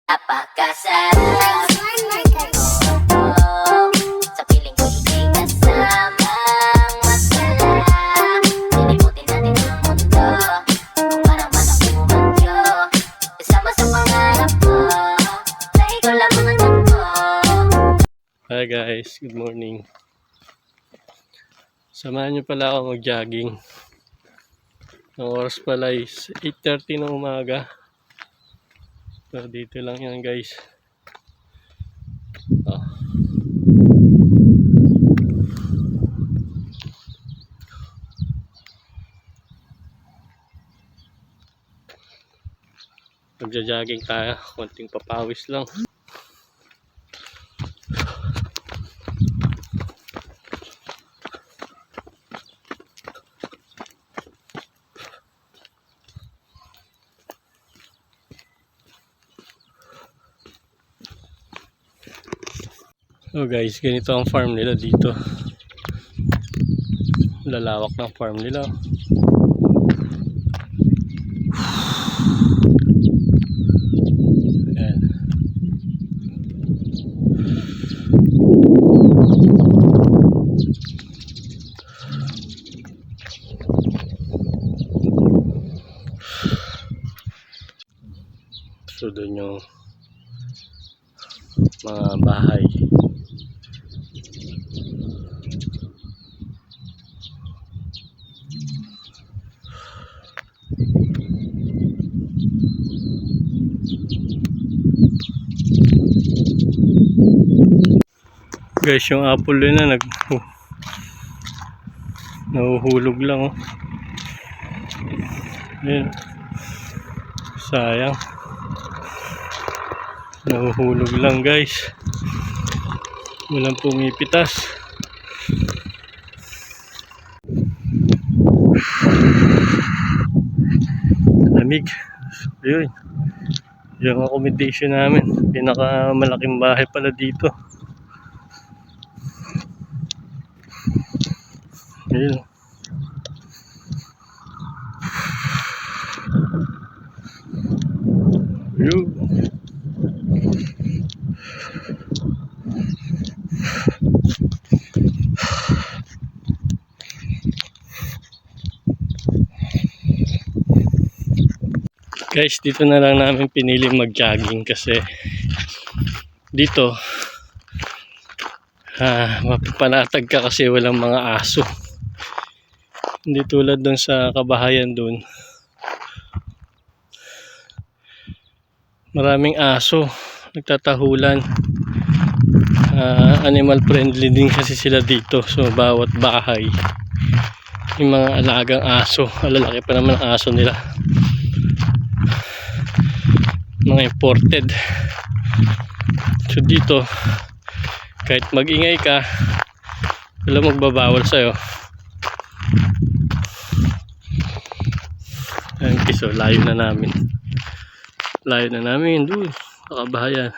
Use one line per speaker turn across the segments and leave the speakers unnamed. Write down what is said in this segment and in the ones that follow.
Napakasarap sa piling ko hindi kasamang masarap. Lilimutin natin ang mundo kung parang manang bumagyo. Kasama sa pangarap ko na ikaw lang ang takbo.
Hi guys, good morning. Samahan nyo pala ako mag-jogging. Ang oras pala is 8:30 ng umaga. So dito lang yan guys. Oh. Magja-jogging tayo, konting papawis lang. So guys, ganito ang farm nila dito. Lalawak ng farm nila. Ayan. So doon yung mga bahay. Guys, yung apple na nahuhulog lang, oh. Ayan. Sayang. Nahuhulog lang guys. Walang pumipitas. Lamig. Ayun. Yung accommodation namin. Pinakamalaking bahay pala dito. Ayun. Ayun. Guys, dito na lang namin pinili mag-jogging kasi dito mapapanatag ka kasi walang mga aso. Hindi tulad dun sa kabahayan dun. Maraming aso, nagtatahulan. Animal friendly din kasi sila dito. So bawat bahay yung mga alagang aso. Alalaki pa naman ang aso nila. Mga imported. So dito kahit mag-ingay ka, wala magbabawal sa'yo. Ayan, so layo na namin. Layo na namin doon sa kabahayan.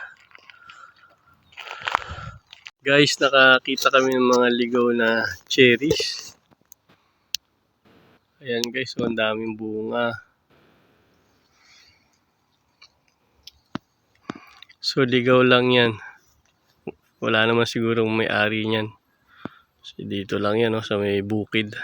Guys, nakakita kami ng mga ligaw na cherries. Ayan guys, so ang daming bunga. So ligaw lang yan. Wala naman sigurong may-ari niyan. So, dito lang yan, no, sa may bukid.